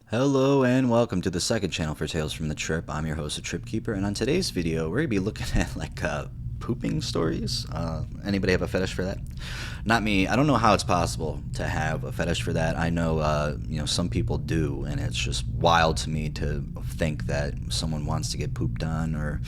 Hello and welcome to the second channel for Tales from the Trip. I'm your host, the Trip Keeper, and on today's video, we're gonna be looking at pooping stories. Anybody have a fetish for that? Not me. I don't know how it's possible to have a fetish for that. I know, some people do, and it's just wild to me to think that someone wants to get pooped on or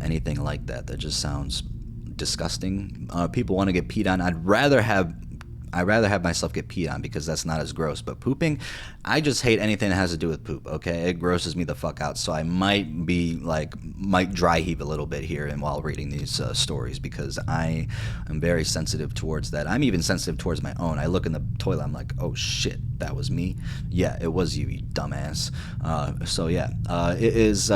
anything like that. That just sounds disgusting. People want to get peed on. I'd rather have myself get peed on because that's not as gross. But pooping, I just hate anything that has to do with poop, okay? It grosses me the fuck out. So I might dry heave a little bit here and while reading these stories because I am very sensitive towards that. I'm even sensitive towards my own. I look in the toilet, I'm like, oh shit, that was me? Yeah, it was you dumbass. It is,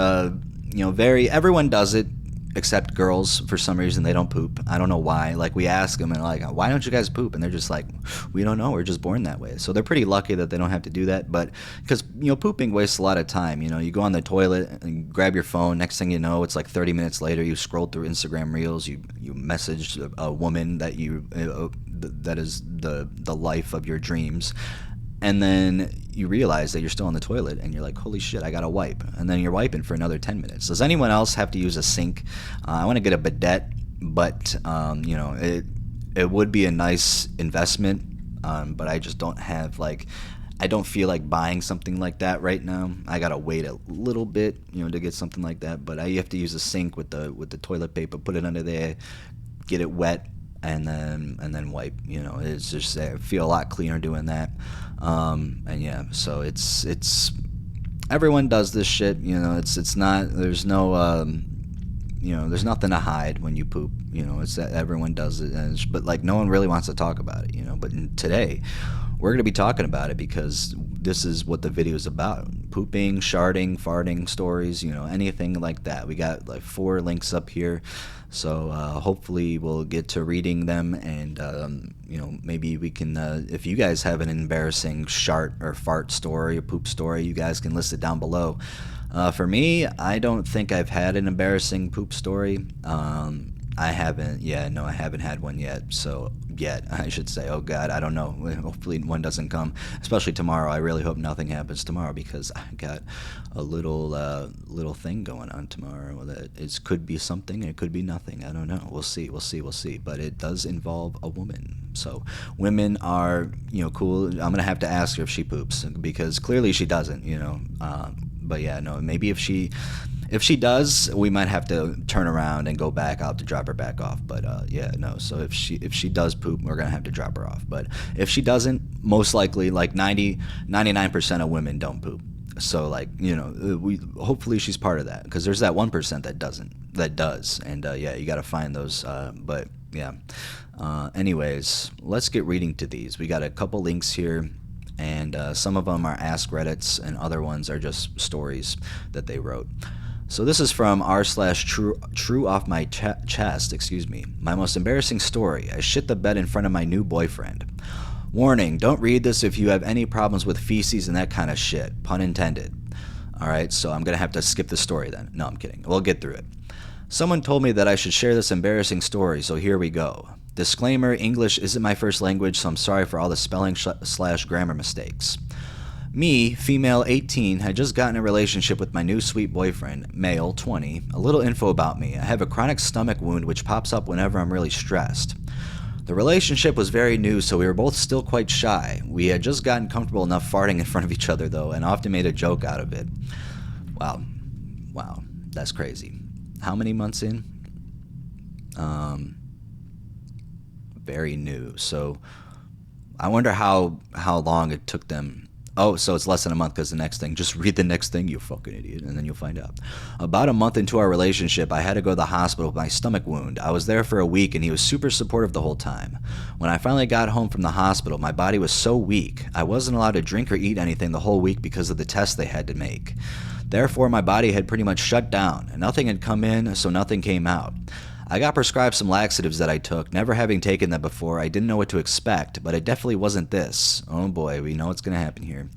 everyone does it. Except girls, for some reason, they don't poop. I don't know why. Like, we ask them, and why don't you guys poop? And they're just like, we don't know. We're just born that way. So they're pretty lucky that they don't have to do that. But because, pooping wastes a lot of time. You go on the toilet and grab your phone. Next thing you know, it's like 30 minutes later. You scroll through Instagram Reels. You message a woman that that is the life of your dreams. And then you realize that you're still on the toilet and you're like, holy shit, I gotta wipe. And then you're wiping for another 10 minutes. Does anyone else have to use a sink? I want to get a bidet, but it would be a nice investment. But I just don't have I don't feel like buying something like that right now. I gotta wait a little bit, to get something like that. But you have to use a sink with the toilet paper, put it under there, get it wet, and then wipe. It's just, I feel a lot cleaner doing that. So it's everyone does this shit. It's not, there's no there's nothing to hide when you poop. It's that everyone does it, but no one really wants to talk about it. But today we're going to be talking about it because this is what the video is about: pooping, sharding, farting stories, anything like that. We got 4 links up here, so hopefully we'll get to reading them, and maybe we can, if you guys have an embarrassing shart or fart story or poop story, you guys can list it down below. For me, I don't think I've had an embarrassing poop story. I haven't had one yet. I should say. Oh God, I don't know. Hopefully one doesn't come, especially tomorrow. I really hope nothing happens tomorrow because I got a little thing going on tomorrow that could be something and it could be nothing. I don't know. We'll see. But it does involve a woman. So women are, cool. I'm gonna have to ask her if she poops because clearly she doesn't. But yeah, no. Maybe if she does, we might have to turn around and go back out to drop her back off. But so if she does poop, we're gonna have to drop her off. But if she doesn't, most likely 99% of women don't poop. So we hopefully she's part of that because there's that 1% that does, and you got to find those. Anyways, let's get reading to these. We got a couple links here. And some of them are Ask Reddits, and other ones are just stories that they wrote. So this is from r/true off my chest, excuse me. My most embarrassing story: I shit the bed in front of my new boyfriend. Warning, don't read this if you have any problems with feces and that kind of shit. Pun intended. Alright, so I'm going to have to skip the story then. No, I'm kidding. We'll get through it. Someone told me that I should share this embarrassing story, so here we go. Disclaimer, English isn't my first language, so I'm sorry for all the spelling / grammar mistakes. Me, female 18, had just gotten a relationship with my new sweet boyfriend, male 20. A little info about me: I have a chronic stomach wound which pops up whenever I'm really stressed. The relationship was very new, so we were both still quite shy. We had just gotten comfortable enough farting in front of each other, though, and often made a joke out of it. Wow, that's crazy. How many months in? Very new. So I wonder how long it took them. Oh, so it's less than a month because the next thing. Just read the next thing, you fucking idiot, and then you'll find out. About a month into our relationship, I had to go to the hospital with my stomach wound. I was there for a week, and he was super supportive the whole time. When I finally got home from the hospital, my body was so weak. I wasn't allowed to drink or eat anything the whole week because of the tests they had to make. Therefore, my body had pretty much shut down, and nothing had come in, so nothing came out. I got prescribed some laxatives that I took. Never having taken them before, I didn't know what to expect, but it definitely wasn't this. Oh boy, we know what's going to happen here.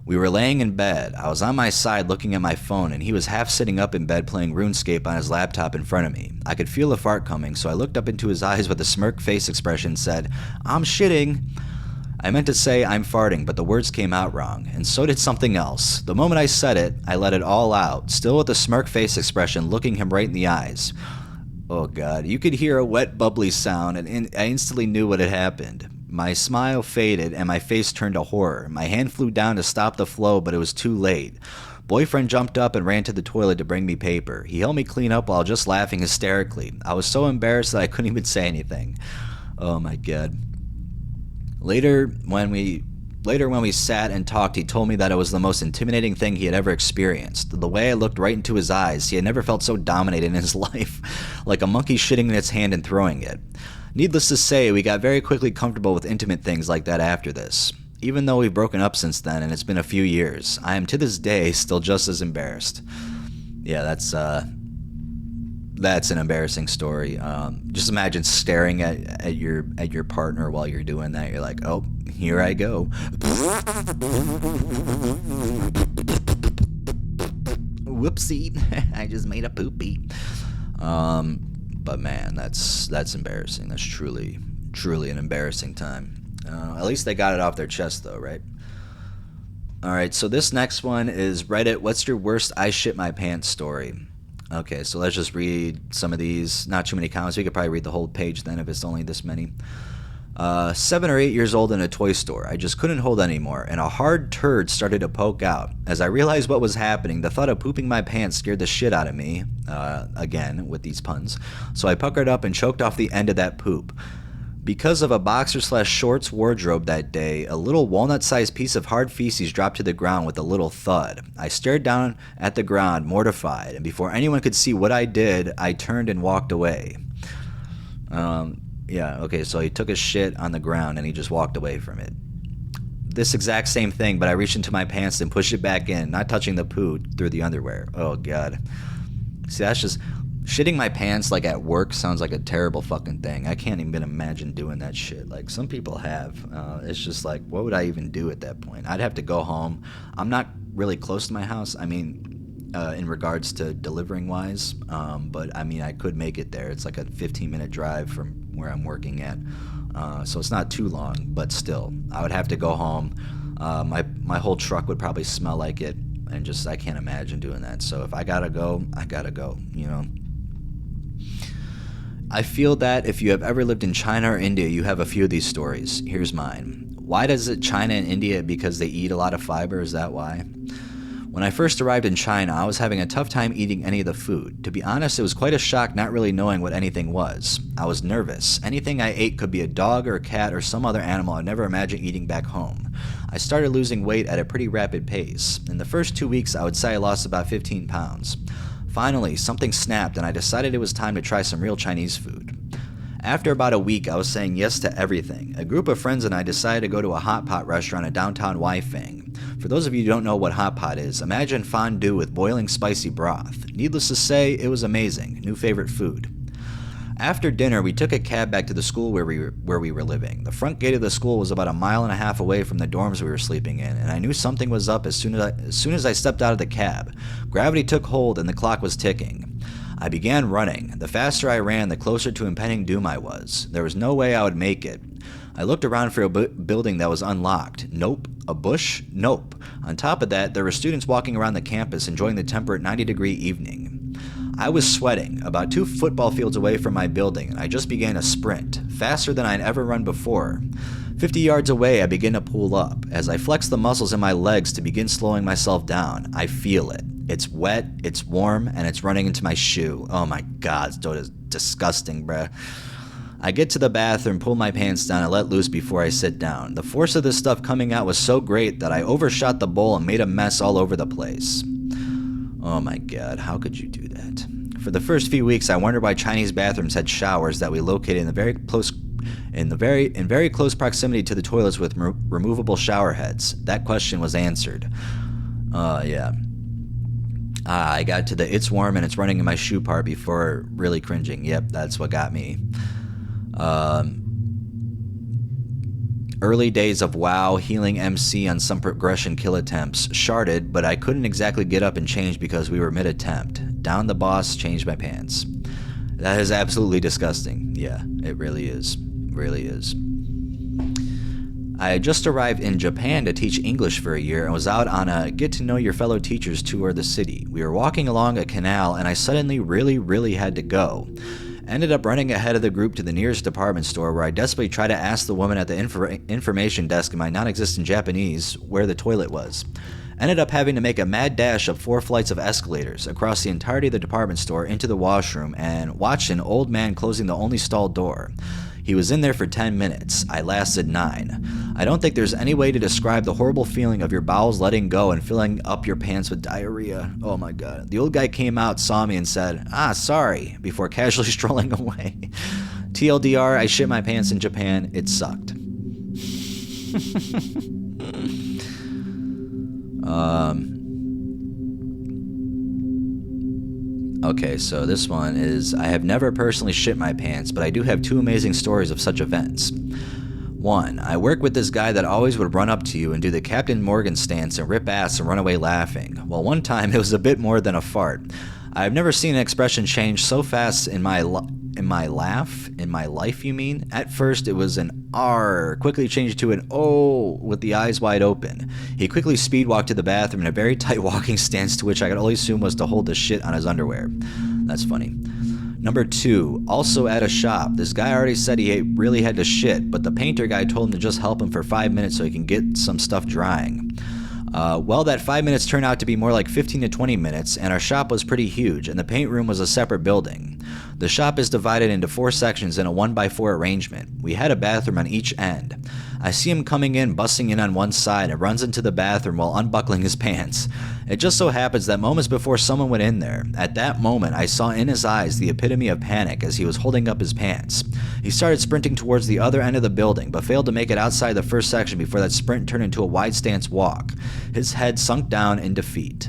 We were laying in bed. I was on my side looking at my phone, and he was half sitting up in bed playing RuneScape on his laptop in front of me. I could feel a fart coming, so I looked up into his eyes with a smirk face expression and said, "I'm shitting." I meant to say I'm farting, but the words came out wrong, and so did something else. The moment I said it, I let it all out, still with a smirk face expression, looking him right in the eyes. Oh God, you could hear a wet, bubbly sound, and I instantly knew what had happened. My smile faded, and my face turned to horror. My hand flew down to stop the flow, but it was too late. Boyfriend jumped up and ran to the toilet to bring me paper. He helped me clean up while just laughing hysterically. I was so embarrassed that I couldn't even say anything. Oh my God. Later, when we sat and talked, he told me that it was the most intimidating thing he had ever experienced. The way I looked right into his eyes, he had never felt so dominated in his life, like a monkey shitting in its hand and throwing it. Needless to say, we got very quickly comfortable with intimate things like that after this. Even though we've broken up since then and it's been a few years, I am to this day still just as embarrassed. Yeah, that's an embarrassing story. Just imagine staring at your partner while you're doing that. You're like, oh, here I go. Whoopsie, I just made a poopy. But man, that's embarrassing. That's truly an embarrassing time. At least they got it off their chest though, right? Alright, so this next one is Reddit, what's your worst I shit my pants story? Okay, so let's just read some of these. Not too many comments. We could probably read the whole page then if it's only this many. 7 or 8 years old in a toy store. I just couldn't hold anymore, and a hard turd started to poke out. As I realized what was happening, the thought of pooping my pants scared the shit out of me. Again, with these puns. So I puckered up and choked off the end of that poop. Because of a boxer/shorts wardrobe that day, a little walnut-sized piece of hard feces dropped to the ground with a little thud. I stared down at the ground, mortified, and before anyone could see what I did, I turned and walked away. Yeah, okay, so he took a shit on the ground and he just walked away from it. This exact same thing, but I reached into my pants and pushed it back in, not touching the poo through the underwear. Oh, God. See, that's just... Shitting my pants, like, at work sounds like a terrible fucking thing. I can't even imagine doing that shit. Like, some people have. It's just like, what would I even do at that point? I'd have to go home. I'm not really close to my house. I mean, in regards to delivering-wise. But, I mean, I could make it there. It's like a 15-minute drive from where I'm working at. So it's not too long, but still. I would have to go home. My whole truck would probably smell like it. And just, I can't imagine doing that. So if I gotta go, I gotta go, you know? I feel that if you have ever lived in China or India, you have a few of these stories. Here's mine. Why does it China and India? Because they eat a lot of fiber? Is that why? When I first arrived in China, I was having a tough time eating any of the food. To be honest, it was quite a shock not really knowing what anything was. I was nervous. Anything I ate could be a dog or a cat or some other animal I'd never imagined eating back home. I started losing weight at a pretty rapid pace. In the first 2 weeks, I would say I lost about 15 pounds. Finally, something snapped and I decided it was time to try some real Chinese food. After about a week, I was saying yes to everything. A group of friends and I decided to go to a hot pot restaurant in downtown Weifang. For those of you who don't know what hot pot is, imagine fondue with boiling spicy broth. Needless to say, it was amazing. New favorite food. After dinner, we took a cab back to the school where we were living. The front gate of the school was about 1.5 miles away from the dorms we were sleeping in, and I knew something was up as soon as I stepped out of the cab. Gravity took hold and the clock was ticking. I began running. The faster I ran, the closer to impending doom I was. There was no way I would make it. I looked around for a building that was unlocked. Nope. A bush? Nope. On top of that, there were students walking around the campus enjoying the temperate 90-degree evening. I was sweating, about 2 football fields away from my building, and I just began a sprint, faster than I'd ever run before. 50 yards away, I begin to pull up. As I flex the muscles in my legs to begin slowing myself down, I feel it. It's wet, it's warm, and it's running into my shoe. Oh my God, it's disgusting, bruh. I get to the bathroom, pull my pants down, and let loose before I sit down. The force of this stuff coming out was so great that I overshot the bowl and made a mess all over the place. Oh my God, how could you do that? For the first few weeks, I wondered why Chinese bathrooms had showers that we located in very close proximity to the toilets with removable shower heads. That question was answered. Yeah. I got to the it's warm and it's running in my shoe part before really cringing. Yep, that's what got me. Early days of WoW, healing MC on some progression kill attempts. Sharded, but I couldn't exactly get up and change because we were mid-attempt. Down the boss, changed my pants. That is absolutely disgusting. Yeah, it really is. Really is. I had just arrived in Japan to teach English for a year and was out on a get-to-know-your-fellow teachers tour of the city. We were walking along a canal and I suddenly really had to go. Ended up running ahead of the group to the nearest department store where I desperately tried to ask the woman at the information desk in my non-existent Japanese where the toilet was. Ended up having to make a mad dash up 4 flights of escalators across the entirety of the department store into the washroom and watched an old man closing the only stall door. He was in there for 10 minutes. I lasted 9. I don't think there's any way to describe the horrible feeling of your bowels letting go and filling up your pants with diarrhea. Oh my god. The old guy came out, saw me, and said, sorry, before casually strolling away. TLDR, I shit my pants in Japan. It sucked. Okay, so this one is, I have never personally shit my pants, but I do have 2 amazing stories of such events. 1, I work with this guy that always would run up to you and do the Captain Morgan stance and rip ass and run away laughing. Well, one time it was a bit more than a fart. I've never seen an expression change so fast in my life, you mean? At first it was an R, quickly changed to an O with the eyes wide open. He quickly speed walked to the bathroom in a very tight walking stance to which I could only assume was to hold the shit on his underwear. That's funny. Number 2, also at a shop. This guy already said he really had to shit, but the painter guy told him to just help him for 5 minutes so he can get some stuff drying. Well, that 5 minutes turned out to be more like 15 to 20 minutes, and our shop was pretty huge, and the paint room was a separate building. The shop is divided into 4 sections in a 1x4 arrangement. We had a bathroom on each end. I see him coming in, busting in on one side, and runs into the bathroom while unbuckling his pants. It just so happens that moments before someone went in there, at that moment I saw in his eyes the epitome of panic as he was holding up his pants. He started sprinting towards the other end of the building, but failed to make it outside the first section before that sprint turned into a wide stance walk. His head sunk down in defeat.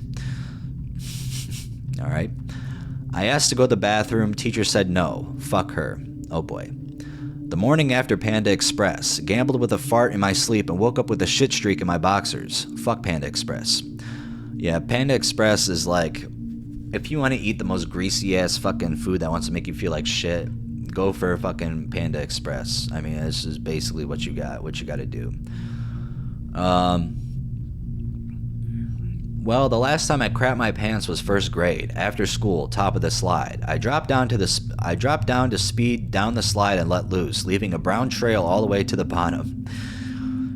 Alright. I asked to go to the bathroom, teacher said no. Fuck her. Oh boy. The morning after Panda Express, gambled with a fart in my sleep and woke up with a shit streak in my boxers. Fuck Panda Express. Yeah, Panda Express is like, if you want to eat the most greasy ass fucking food that wants to make you feel like shit, go for fucking Panda Express. I mean, this is basically what you got to do. Well, the last time I crapped my pants was first grade, after school, top of the slide. I dropped down to speed down the slide and let loose, leaving a brown trail all the way to the bottom.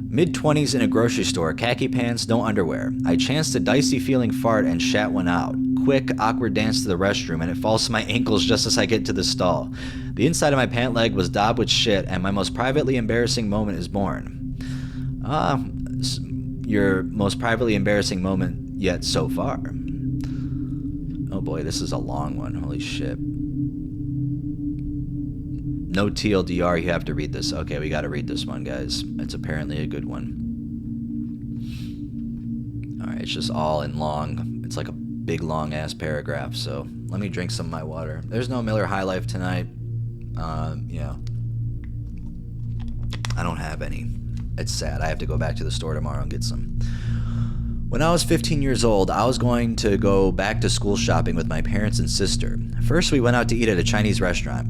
Mid-20s in a grocery store, khaki pants, no underwear. I chanced a dicey feeling fart and shat one out. Quick, awkward dance to the restroom, and it falls to my ankles just as I get to the stall. The inside of my pant leg was daubed with shit, and my most privately embarrassing moment is born. Your most privately embarrassing moment yet so far. Oh boy, this is a long one. Holy shit. No TLDR, you have to read this. Okay, we gotta read this one, guys. It's apparently a good one. Alright, it's just all in long. It's like a big long ass paragraph, so let me drink some of my water. There's no Miller High Life tonight. Yeah. I don't have any. It's sad. I have to go back to the store tomorrow and get some. When I was 15 years old, I was going to go back to school shopping with my parents and sister. First, we went out to eat at a Chinese restaurant.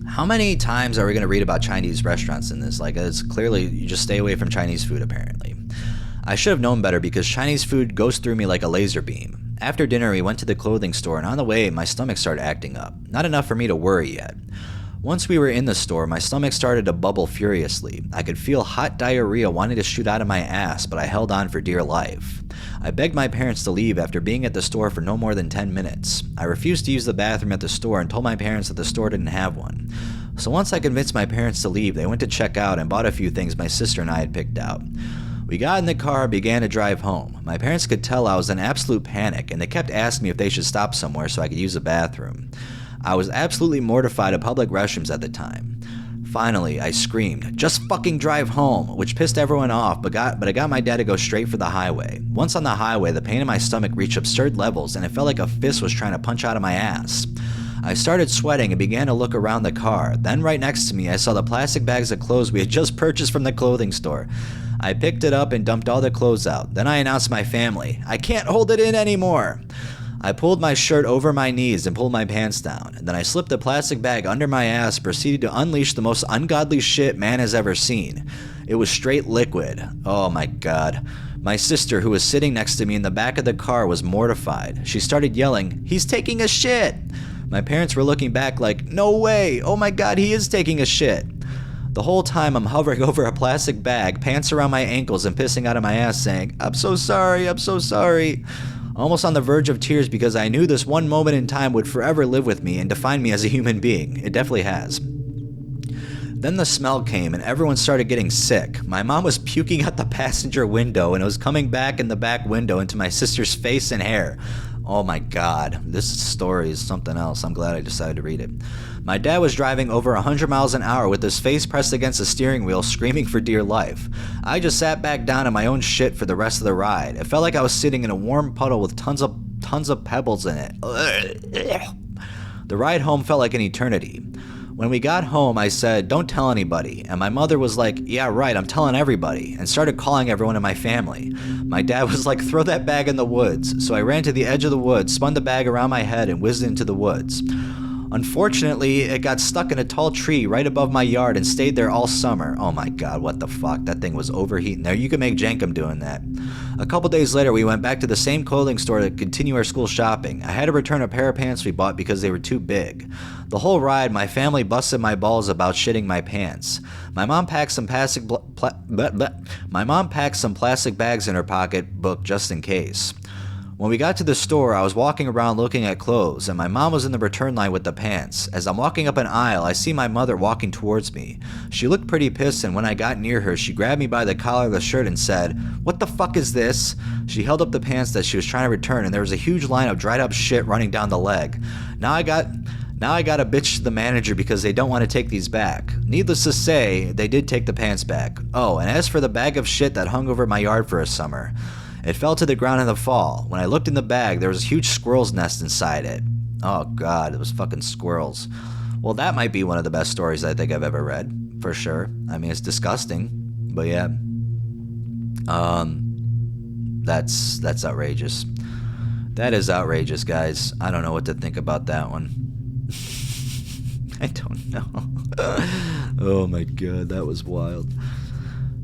How many times are we going to read about Chinese restaurants in this? Like, it's clearly, you just stay away from Chinese food, apparently. I should have known better because Chinese food goes through me like a laser beam. After dinner, we went to the clothing store, and on the way, my stomach started acting up. Not enough for me to worry yet. Once we were in the store, my stomach started to bubble furiously. I could feel hot diarrhea wanting to shoot out of my ass, but I held on for dear life. I begged my parents to leave after being at the store for no more than 10 minutes. I refused to use the bathroom at the store and told my parents that the store didn't have one. So once I convinced my parents to leave, they went to check out and bought a few things my sister and I had picked out. We got in the car and began to drive home. My parents could tell I was in absolute panic, and they kept asking me if they should stop somewhere so I could use the bathroom. I was absolutely mortified of public restrooms at the time. Finally, I screamed, "Just fucking drive home," which pissed everyone off, but it got my dad to go straight for the highway. Once on the highway, the pain in my stomach reached absurd levels, and it felt like a fist was trying to punch out of my ass. I started sweating and began to look around the car. Then right next to me, I saw the plastic bags of clothes we had just purchased from the clothing store. I picked it up and dumped all the clothes out. Then I announced to my family, "I can't hold it in anymore." I pulled my shirt over my knees and pulled my pants down. Then I slipped the plastic bag under my ass and proceeded to unleash the most ungodly shit man has ever seen. It was straight liquid. Oh my god. My sister, who was sitting next to me in the back of the car, was mortified. She started yelling, "He's taking a shit!" My parents were looking back like, "No way! Oh my god, he is taking a shit!" The whole time I'm hovering over a plastic bag, pants around my ankles, and pissing out of my ass saying, "I'm so sorry, I'm so sorry." Almost on the verge of tears because I knew this one moment in time would forever live with me and define me as a human being. It definitely has. Then the smell came and everyone started getting sick. My mom was puking out the passenger window and it was coming back in the back window into my sister's face and hair. Oh my god, this story is something else. I'm glad I decided to read it. My dad was driving over 100 miles an hour with his face pressed against the steering wheel, screaming for dear life. I just sat back down in my own shit for the rest of the ride. It felt like I was sitting in a warm puddle with tons of pebbles in it. The ride home felt like an eternity. When we got home, I said, "Don't tell anybody," and my mother was like, "Yeah, right, I'm telling everybody," and started calling everyone in my family. My dad was like, "Throw that bag in the woods," so I ran to the edge of the woods, spun the bag around my head, and whizzed into the woods. Unfortunately, it got stuck in a tall tree right above my yard and stayed there all summer. Oh my god, what the fuck? That thing was overheating there. You could make Jankum doing that. A couple days later, we went back to the same clothing store to continue our school shopping. I had to return a pair of pants we bought because they were too big. The whole ride, my family busted my balls about shitting my pants. My mom packed some plastic bags in her pocketbook just in case. When we got to the store, I was walking around looking at clothes, and my mom was in the return line with the pants. As I'm walking up an aisle, I see my mother walking towards me. She looked pretty pissed, and when I got near her, she grabbed me by the collar of the shirt and said, "What the fuck is this?" She held up the pants that she was trying to return, and there was a huge line of dried up shit running down the leg. Now I got a bitch to the manager because they don't want to take these back. Needless to say, they did take the pants back. Oh, and as for the bag of shit that hung over my yard for a summer, it fell to the ground in the fall. When I looked in the bag, there was a huge squirrel's nest inside it. Oh god, it was fucking squirrels. Well, that might be one of the best stories I think I've ever read, for sure. I mean, it's disgusting, but yeah. That's outrageous. That is outrageous, guys. I don't know what to think about that one. I don't know. Oh my god, that was wild.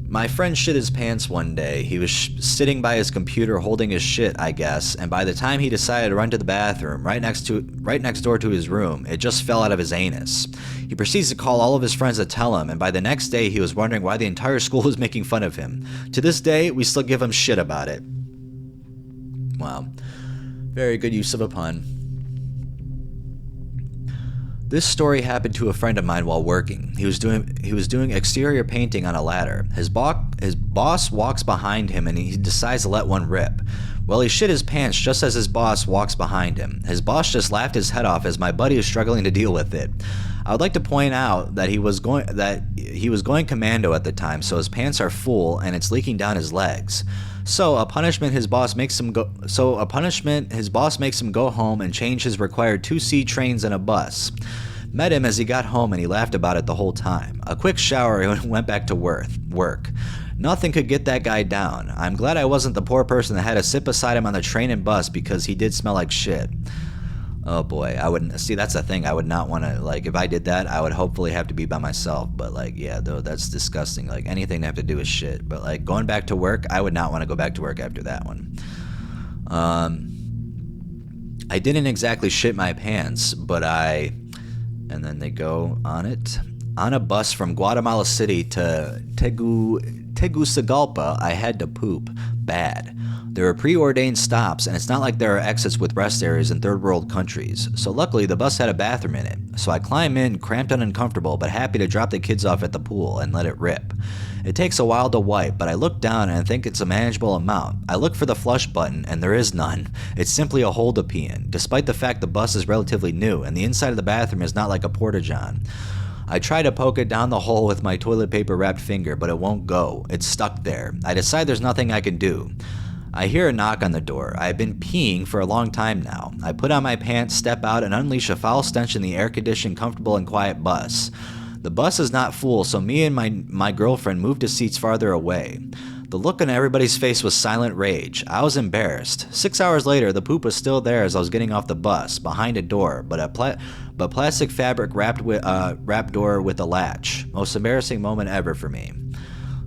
My friend shit his pants one day. He was sitting by his computer holding his shit, I guess, and by the time he decided to run to the bathroom, right next door to his room, it just fell out of his anus. He proceeds to call all of his friends to tell him, and by the next day he was wondering why the entire school was making fun of him. To this day, we still give him shit about it. Wow. Very good use of a pun. This story happened to a friend of mine while working. He was doing exterior painting on a ladder. His boss walks behind him and he decides to let one rip. Well, he shit his pants just as his boss walks behind him. His boss just laughed his head off as my buddy is struggling to deal with it. I would like to point out that he was going commando at the time, so his pants are full and it's leaking down his legs. So a punishment his boss makes him go home and change his required 2C trains and a bus. Met him as he got home and he laughed about it the whole time. A quick shower and went back to work. Nothing could get that guy down. I'm glad I wasn't the poor person that had to sit beside him on the train and bus because he did smell like shit. Oh boy, I wouldn't see. That's the thing. I would not want to, like, if I did that, I would hopefully have to be by myself. But like, yeah, though, that's disgusting. Like, anything to have to do with shit. But like, going back to work, I would not want to go back to work after that one. I didn't exactly shit my pants, but and then they go on it. On a bus from Guatemala City to Tegucigalpa, I had to poop. Bad. There are preordained stops, and it's not like there are exits with rest areas in third world countries, so luckily the bus had a bathroom in it. So I climb in, cramped and uncomfortable, but happy to drop the kids off at the pool and let it rip. It takes a while to wipe, but I look down and I think it's a manageable amount. I look for the flush button, and there is none. It's simply a hole to pee in, despite the fact the bus is relatively new, and the inside of the bathroom is not like a porta-john. I try to poke it down the hole with my toilet paper wrapped finger, but it won't go. It's stuck there. I decide there's nothing I can do. I hear a knock on the door. I have been peeing for a long time now. I put on my pants, step out, and unleash a foul stench in the air-conditioned, comfortable, and quiet bus. The bus is not full, so me and my girlfriend moved to seats farther away. The look on everybody's face was silent rage. I was embarrassed. 6 hours later, the poop was still there as I was getting off the bus, behind a door, but plastic fabric wrapped door with a latch. Most embarrassing moment ever for me.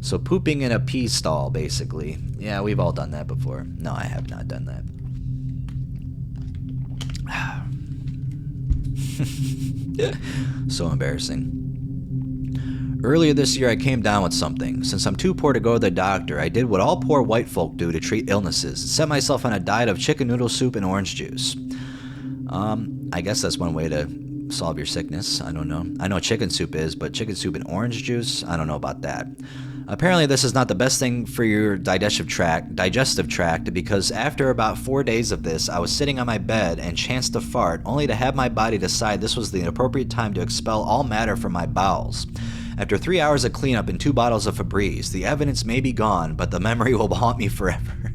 So pooping in a pee stall, basically. Yeah, we've all done that before. No, I have not done that. So embarrassing. Earlier this year, I came down with something. Since I'm too poor to go to the doctor, I did what all poor white folk do to treat illnesses. Set myself on a diet of chicken noodle soup and orange juice. I guess that's one way to solve your sickness. I don't know. I know what chicken soup is, but chicken soup and orange juice? I don't know about that. Apparently, this is not the best thing for your digestive tract, because after about 4 days of this, I was sitting on my bed and chanced to fart, only to have my body decide this was the appropriate time to expel all matter from my bowels. After 3 hours of cleanup and 2 bottles of Febreze, the evidence may be gone, but the memory will haunt me forever.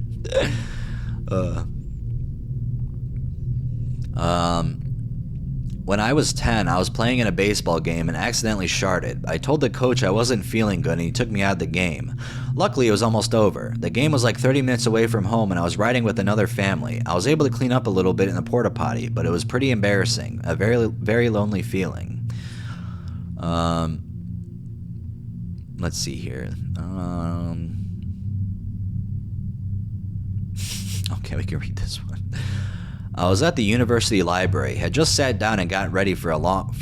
When I was 10, I was playing in a baseball game and accidentally sharted. I told the coach I wasn't feeling good and he took me out of the game. Luckily, it was almost over. The game was like 30 minutes away from home and I was riding with another family. I was able to clean up a little bit in the porta potty, but it was pretty embarrassing. A very, very lonely feeling. Let's see here. Okay, we can read this one. I was at the university library, had just sat down and got ready for a long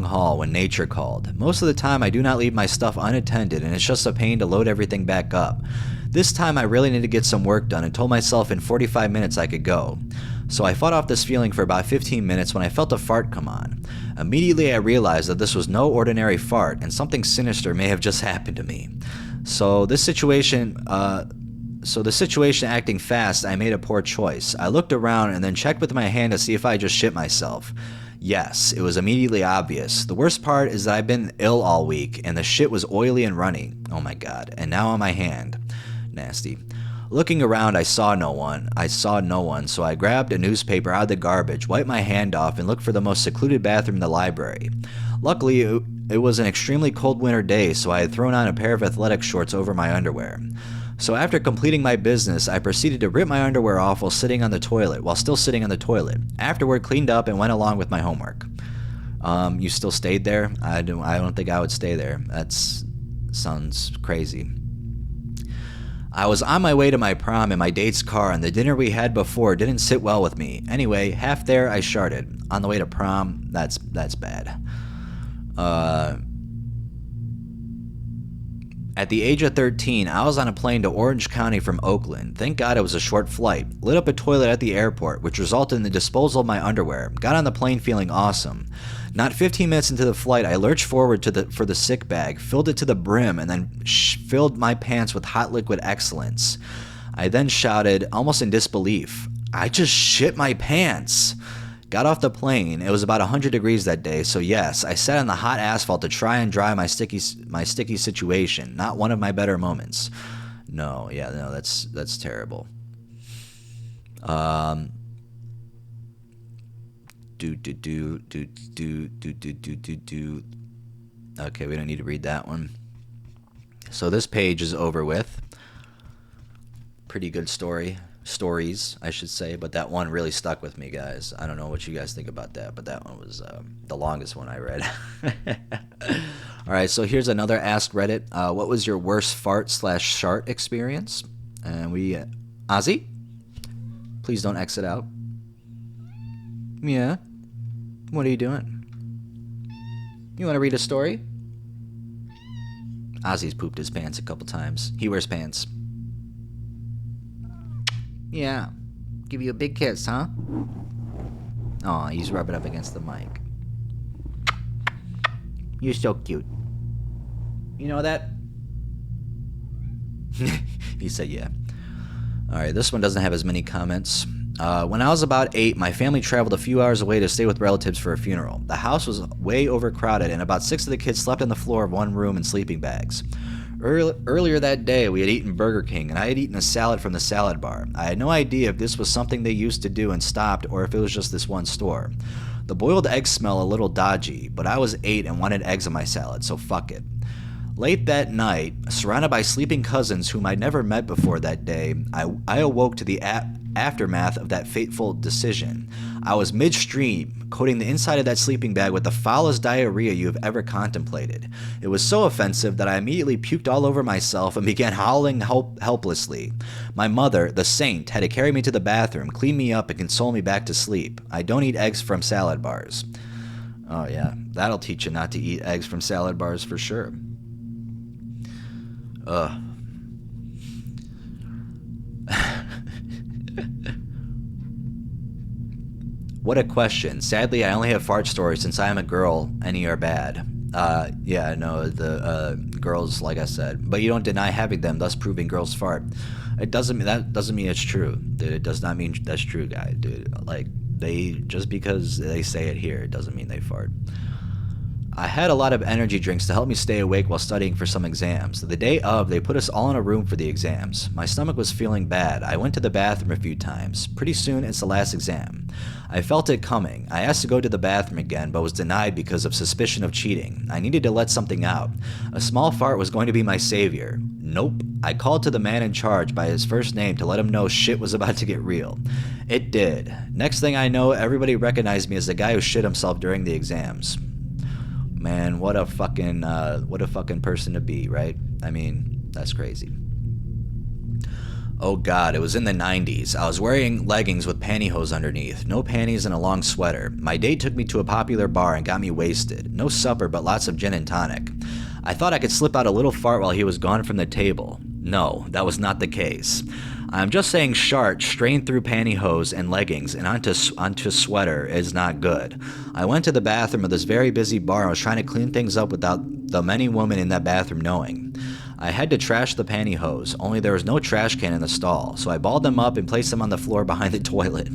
haul when nature called. Most of the time I do not leave my stuff unattended and it's just a pain to load everything back up. This time I really need to get some work done and told myself in 45 minutes I could go. So I fought off this feeling for about 15 minutes when I felt a fart come on. Immediately I realized that this was no ordinary fart and something sinister may have just happened to me. So the situation acting fast, I made a poor choice. I looked around and then checked with my hand to see if I just shit myself. Yes, it was immediately obvious. The worst part is that I've been ill all week and the shit was oily and runny. Oh my god. And now on my hand. Nasty. Looking around, I saw no one, so I grabbed a newspaper out of the garbage, wiped my hand off, and looked for the most secluded bathroom in the library. Luckily, it was an extremely cold winter day, so I had thrown on a pair of athletic shorts over my underwear. So after completing my business, I proceeded to rip my underwear off while still sitting on the toilet. Afterward, cleaned up and went along with my homework. You still stayed there? I don't think I would stay there. Sounds crazy. I was on my way to my prom in my date's car, and the dinner we had before didn't sit well with me. Anyway, half there, I sharted. On the way to prom, that's bad. At the age of 13, I was on a plane to Orange County from Oakland. Thank God it was a short flight. Lit up a toilet at the airport, which resulted in the disposal of my underwear. Got on the plane feeling awesome. Not 15 minutes into the flight, I lurched forward for the sick bag, filled it to the brim, and then filled my pants with hot liquid excellence. I then shouted, almost in disbelief, "I just shit my pants!" Got off the plane. It was about 100 degrees that day, so yes, I sat on the hot asphalt to try and dry my sticky situation. Not one of my better moments. No, that's terrible. Okay, we don't need to read that one. So this page is over with. Pretty good stories, I should say, but that one really stuck with me, guys. I don't know what you guys think about that, but that one was the longest one I read. All right, so here's another Ask Reddit. What was your worst fart/shart experience? And Ozzy, please don't exit out. Yeah. What are you doing? You want to read a story? Ozzy's pooped his pants a couple times. He wears pants. Yeah. Give you a big kiss, huh? Aw, he's rubbing up against the mic. You're so cute. You know that? He said yeah. Alright, this one doesn't have as many comments. When I was about 8, my family traveled a few hours away to stay with relatives for a funeral. The house was way overcrowded, and about 6 of the kids slept on the floor of one room in sleeping bags. Earlier that day, we had eaten Burger King, and I had eaten a salad from the salad bar. I had no idea if this was something they used to do and stopped, or if it was just this one store. The boiled eggs smell a little dodgy, but I was 8 and wanted eggs in my salad, so fuck it. Late that night, surrounded by sleeping cousins whom I'd never met before that day, I awoke to the aftermath of that fateful decision. I was midstream, coating the inside of that sleeping bag with the foulest diarrhea you have ever contemplated. It was so offensive that I immediately puked all over myself and began howling helplessly. My mother, the saint, had to carry me to the bathroom, clean me up, and console me back to sleep. I don't eat eggs from salad bars. Oh yeah, that'll teach you not to eat eggs from salad bars for sure. What a question. Sadly, I only have fart stories since I am a girl. Any are bad. Yeah, no, the girls, like I said, but you don't deny having them, thus proving girls fart. That doesn't mean it's true, dude. It does not mean that's true, guy, dude. Like, just because they say it here, it doesn't mean they fart. I had a lot of energy drinks to help me stay awake while studying for some exams. The day of, they put us all in a room for the exams. My stomach was feeling bad. I went to the bathroom a few times. Pretty soon, it's the last exam. I felt it coming. I asked to go to the bathroom again, but was denied because of suspicion of cheating. I needed to let something out. A small fart was going to be my savior. Nope. I called to the man in charge by his first name to let him know shit was about to get real. It did. Next thing I know, everybody recognized me as the guy who shit himself during the exams. Man, what a fucking person to be, right? I mean, that's crazy. Oh god, it was in the 90s. I was wearing leggings with pantyhose underneath, no panties and a long sweater. My date took me to a popular bar and got me wasted. No supper, but lots of gin and tonic. I thought I could slip out a little fart while he was gone from the table. No, that was not the case. I'm just saying shart strained through pantyhose and leggings and onto sweater is not good. I went to the bathroom of this very busy bar and was trying to clean things up without the many women in that bathroom knowing. I had to trash the pantyhose, only there was no trash can in the stall, so I balled them up and placed them on the floor behind the toilet.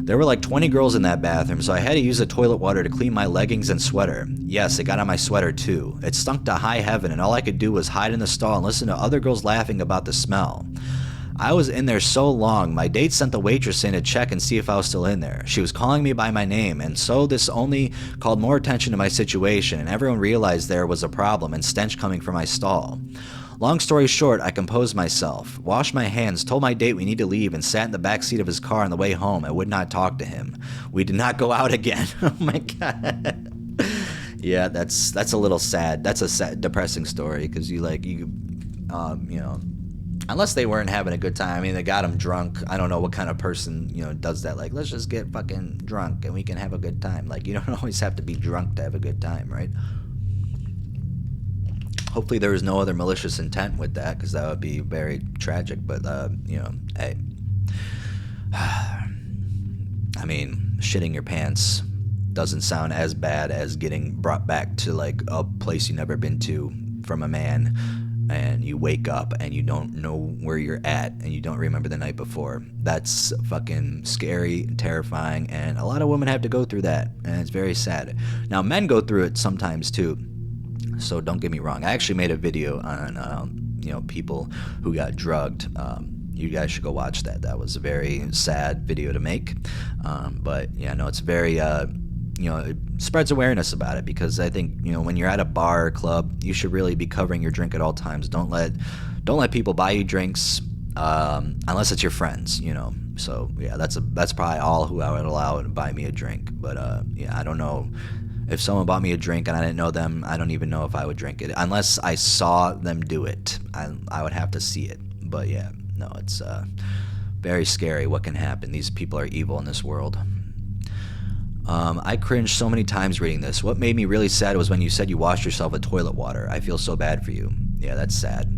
There were like 20 girls in that bathroom, so I had to use the toilet water to clean my leggings and sweater. Yes, it got on my sweater too. It stunk to high heaven, and all I could do was hide in the stall and listen to other girls laughing about the smell. I was in there so long, my date sent the waitress in to check and see if I was still in there. She was calling me by my name, and so this only called more attention to my situation, and everyone realized there was a problem and stench coming from my stall. Long story short, I composed myself, washed my hands, told my date we need to leave, and sat in the back seat of his car on the way home. I would not talk to him. We did not go out again. Oh my god. Yeah, that's a little sad. That's a sad, depressing story, because you know, unless they weren't having a good time. I mean, they got him drunk. I don't know what kind of person, does that. Like, let's just get fucking drunk and we can have a good time. Like, you don't always have to be drunk to have a good time, right? Hopefully there was no other malicious intent with that, because that would be very tragic. But, hey. I mean, shitting your pants doesn't sound as bad as getting brought back to, like, a place you've never been to from a man, and you wake up and you don't know where you're at and you don't remember the night before. That's fucking scary, terrifying, and a lot of women have to go through that, and it's very sad. Now, men go through it sometimes too, so don't get me wrong. I actually made a video on people who got drugged. You guys should go watch that. That was a very sad video to make, but yeah, no, it's very it spreads awareness about it, because I think, when you're at a bar or club, you should really be covering your drink at all times. Don't let people buy you drinks, unless it's your friends, So yeah, that's probably all who I would allow to buy me a drink. But yeah, I don't know if someone bought me a drink and I didn't know them. I don't even know if I would drink it unless I saw them do it. I would have to see it. But yeah, no, it's very scary what can happen. These people are evil in this world. I cringed so many times reading this. What made me really sad was when you said you washed yourself with toilet water. I feel so bad for you. Yeah, that's sad.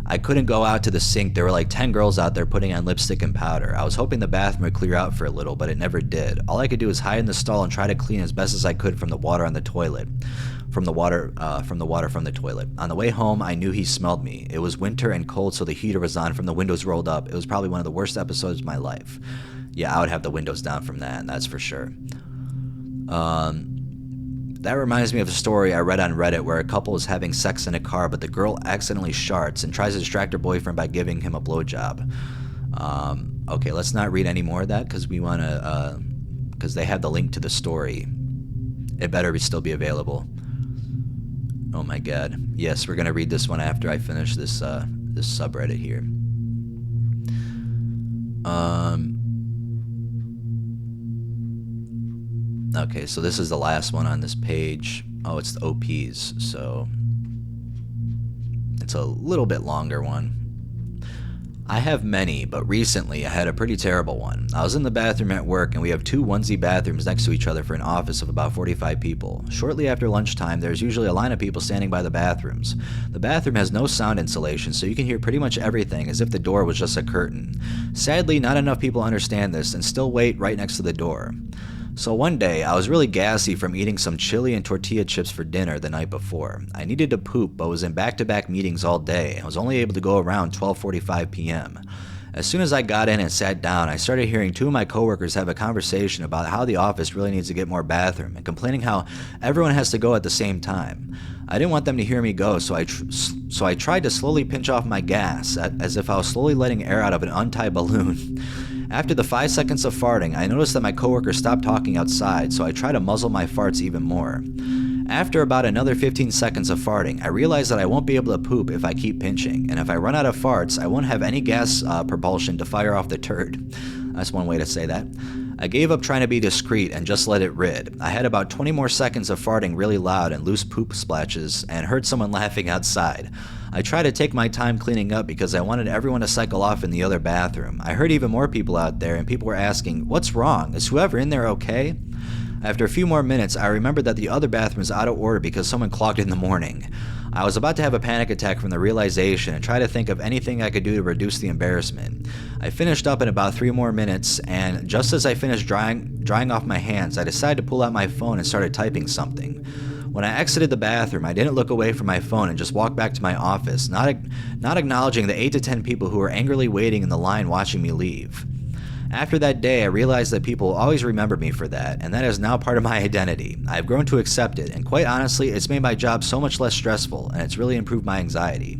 I couldn't go out to the sink. There were like 10 girls out there putting on lipstick and powder. I was hoping the bathroom would clear out for a little, but it never did. All I could do was hide in the stall and try to clean as best as I could from the water on the toilet. From the water from the toilet. On the way home, I knew he smelled me. It was winter and cold, so the heater was on from the windows rolled up. It was probably one of the worst episodes of my life. Yeah, I would have the windows down from that, and that's for sure. That reminds me of a story I read on Reddit where a couple is having sex in a car, but the girl accidentally sharts and tries to distract her boyfriend by giving him a blowjob. Okay, let's not read any more of that, because we want to, because they have the link to the story. It better still be available. Oh my god. Yes, we're gonna read this one after I finish this subreddit here. Okay, so this is the last one on this page. Oh, it's the OPs, so it's a little bit longer one. I have many, but recently I had a pretty terrible one. I was in the bathroom at work, and we have 2 onesie bathrooms next to each other for an office of about 45 people. Shortly after lunchtime, there's usually a line of people standing by the bathrooms. The bathroom has no sound insulation, so you can hear pretty much everything as if the door was just a curtain. Sadly, not enough people understand this and still wait right next to the door. So one day, I was really gassy from eating some chili and tortilla chips for dinner the night before. I needed to poop, but was in back-to-back meetings all day and was only able to go around 12:45 p.m. As soon as I got in and sat down, I started hearing 2 of my coworkers have a conversation about how the office really needs to get more bathroom and complaining how everyone has to go at the same time. I didn't want them to hear me go, so I tried to slowly pinch off my gas as if I was slowly letting air out of an untied balloon. After the 5 seconds of farting, I noticed that my coworker stopped talking outside, so I tried to muzzle my farts even more. After about another 15 seconds of farting, I realized that I won't be able to poop if I keep pinching, and if I run out of farts, I won't have any gas propulsion to fire off the turd. That's one way to say that. I gave up trying to be discreet and just let it rid. I had about 20 more seconds of farting really loud and loose poop splashes and heard someone laughing outside. I tried to take my time cleaning up because I wanted everyone to cycle off in the other bathroom. I heard even more people out there and people were asking, "What's wrong? Is whoever in there okay?" After a few more minutes, I remembered that the other bathroom was out of order because someone clogged it in the morning. I was about to have a panic attack from the realization and try to think of anything I could do to reduce the embarrassment. I finished up in about 3 more minutes, and just as I finished drying off my hands, I decided to pull out my phone and started typing something. When I exited the bathroom, I didn't look away from my phone and just walked back to my office, not acknowledging the 8 to 10 people who were angrily waiting in the line watching me leave. After that day, I realized that people always remember me for that, and that is now part of my identity. I've grown to accept it, and quite honestly, it's made my job so much less stressful, and it's really improved my anxiety.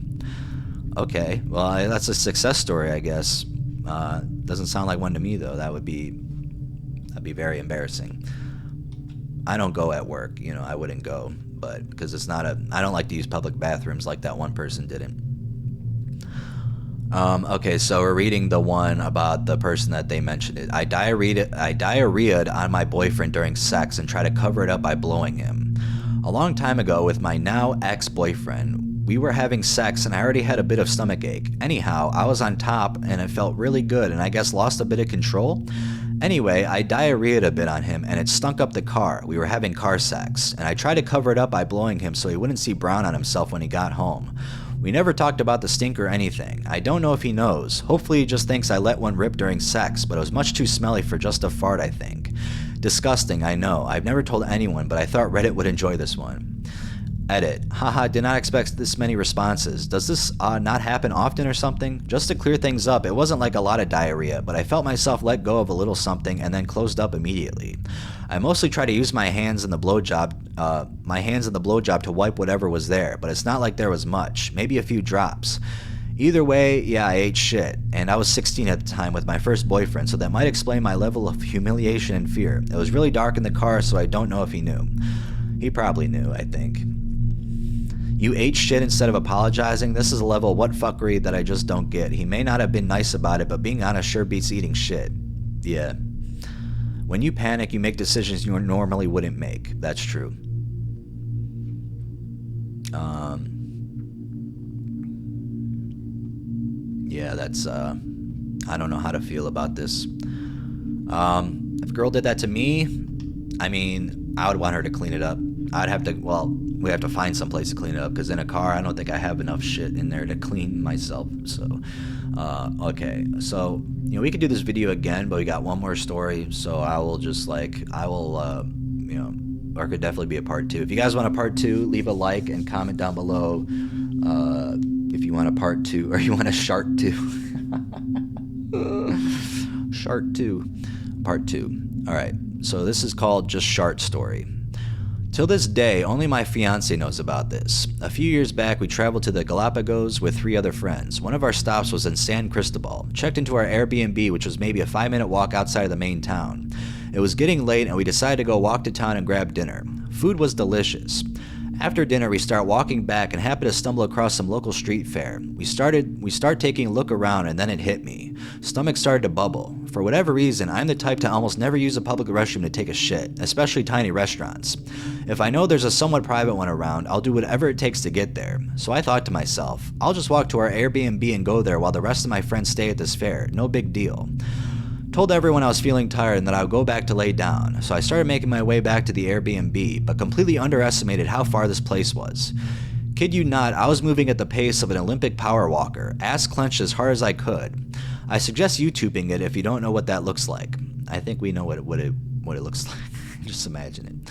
Okay, well, that's a success story, I guess. Doesn't sound like one to me, though. That'd be very embarrassing. I don't go at work, I wouldn't go, but because I don't like to use public bathrooms like that one person didn't. Okay, so we're reading the one about the person that they mentioned it. I diarrheaed on my boyfriend during sex and tried to cover it up by blowing him. A long time ago with my now ex-boyfriend, we were having sex and I already had a bit of stomach ache. Anyhow, I was on top and it felt really good and I guess lost a bit of control. Anyway, I diarrheaed a bit on him and it stunk up the car. We were having car sex and I tried to cover it up by blowing him so he wouldn't see brown on himself when he got home. We never talked about the stink or anything. I don't know if he knows. Hopefully he just thinks I let one rip during sex, but it was much too smelly for just a fart, I think. Disgusting, I know. I've never told anyone, but I thought Reddit would enjoy this one. Edit. Haha, did not expect this many responses. Does this not happen often or something? Just to clear things up, it wasn't like a lot of diarrhea, but I felt myself let go of a little something and then closed up immediately. I mostly try to use my hands in the blowjob to wipe whatever was there, but it's not like there was much, maybe a few drops. Either way, yeah, I ate shit, and I was 16 at the time with my first boyfriend, so that might explain my level of humiliation and fear. It was really dark in the car, so I don't know if he knew. He probably knew, I think. You ate shit instead of apologizing? This is a level of what fuckery that I just don't get. He may not have been nice about it, but being honest sure beats eating shit. Yeah. When you panic, you make decisions you normally wouldn't make. That's true. Yeah, that's, I don't know how to feel about this. If a girl did that to me, I mean, I would want her to clean it up. We have to find some place to clean it up, because in a car, I don't think I have enough shit in there to clean myself, so, okay, so, we could do this video again, but we got one more story, so or it could definitely be a part 2. If you guys want a part 2, leave a like and comment down below, if you want a part 2, or you want a shark 2. Shark 2, part 2. Alright, so this is called Just Shart Story. Till this day, only my fiance knows about this. A few years back, we traveled to the Galapagos with 3 other friends. One of our stops was in San Cristobal. Checked into our Airbnb, which was maybe a 5-minute walk outside of the main town. It was getting late, and we decided to go walk to town and grab dinner. Food was delicious. After dinner, we start walking back and happen to stumble across some local street fair. We start taking a look around, and then it hit me. Stomach started to bubble. For whatever reason, I'm the type to almost never use a public restroom to take a shit, especially tiny restaurants. If I know there's a somewhat private one around, I'll do whatever it takes to get there. So I thought to myself, I'll just walk to our Airbnb and go there while the rest of my friends stay at this fair. No big deal. Told everyone I was feeling tired and that I would go back to lay down, so I started making my way back to the Airbnb, but completely underestimated how far this place was. Kid you not, I was moving at the pace of an Olympic power walker, ass clenched as hard as I could. I suggest YouTubing it if you don't know what that looks like. I think we know what it looks like. Just imagine it.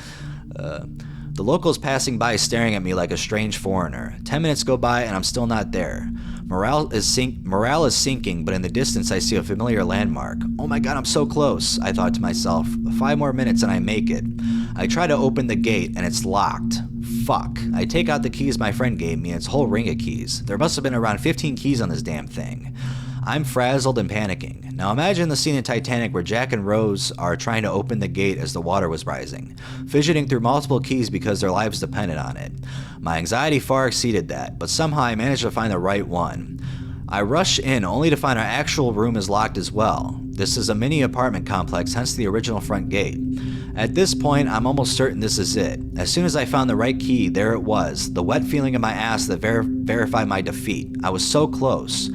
The locals passing by staring at me like a strange foreigner. 10 minutes go by and I'm still not there. Morale is sinking, but in the distance I see a familiar landmark. Oh my god, I'm so close, I thought to myself. 5 more minutes and I make it. I try to open the gate and it's locked. Fuck. I take out the keys my friend gave me and it's a whole ring of keys. There must have been around 15 keys on this damn thing. I'm frazzled and panicking. Now imagine the scene in Titanic where Jack and Rose are trying to open the gate as the water was rising, fidgeting through multiple keys because their lives depended on it. My anxiety far exceeded that, but somehow I managed to find the right one. I rush in only to find our actual room is locked as well. This is a mini apartment complex, hence the original front gate. At this point, I'm almost certain this is it. As soon as I found the right key, there it was, the wet feeling in my ass that verified my defeat. I was so close.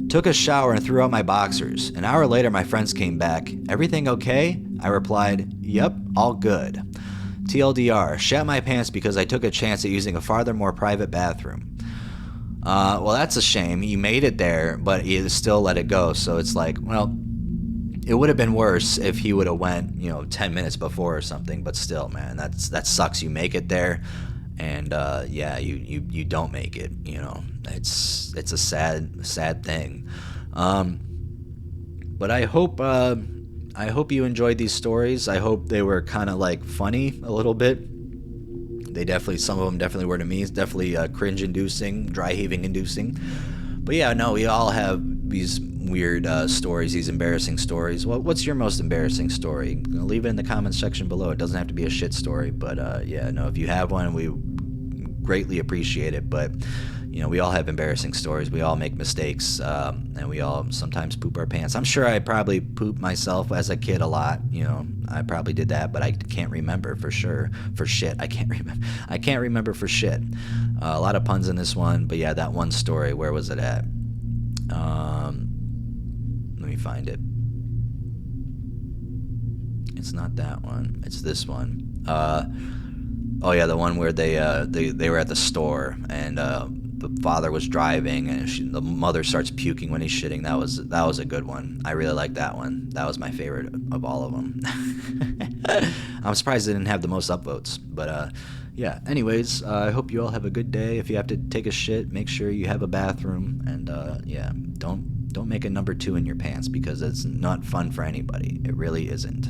Took a shower and threw out my boxers. An hour later, my friends came back. Everything okay? I replied, yep, all good. TLDR, shat my pants because I took a chance at using a farther, more private bathroom. Well, that's a shame. You made it there, but you still let it go. So it's like, well, it would have been worse if he would have went, 10 minutes before or something. But still, man, that sucks. You make it there. And yeah, you don't make it. It's a sad thing. But I hope you enjoyed these stories. I hope they were kind of like funny a little bit. Some of them definitely were to me. It's definitely cringe-inducing, dry-heaving-inducing. But yeah, no, we all have these weird stories, these embarrassing stories. Well, what's your most embarrassing story? Leave it in the comments section below. It doesn't have to be a shit story, but yeah, no, if you have one, we greatly appreciate it. But we all have embarrassing stories. We all make mistakes, and we all sometimes poop our pants. I'm sure I probably pooped myself as a kid a lot. I probably did that, but I can't remember for sure. For shit, I can't remember for shit. A lot of puns in this one, but yeah, that one story. Where was it at? Let me find it. It's not that one. It's this one. Oh yeah, the one where they were at the store and the father was driving and the mother starts puking when he's shitting. That was a good one. I really like that one. That was my favorite of all of them. I'm surprised they didn't have the most upvotes, but yeah. Anyways, I hope you all have a good day. If you have to take a shit, make sure you have a bathroom, and yeah, don't make a number 2 in your pants because it's not fun for anybody. It really isn't.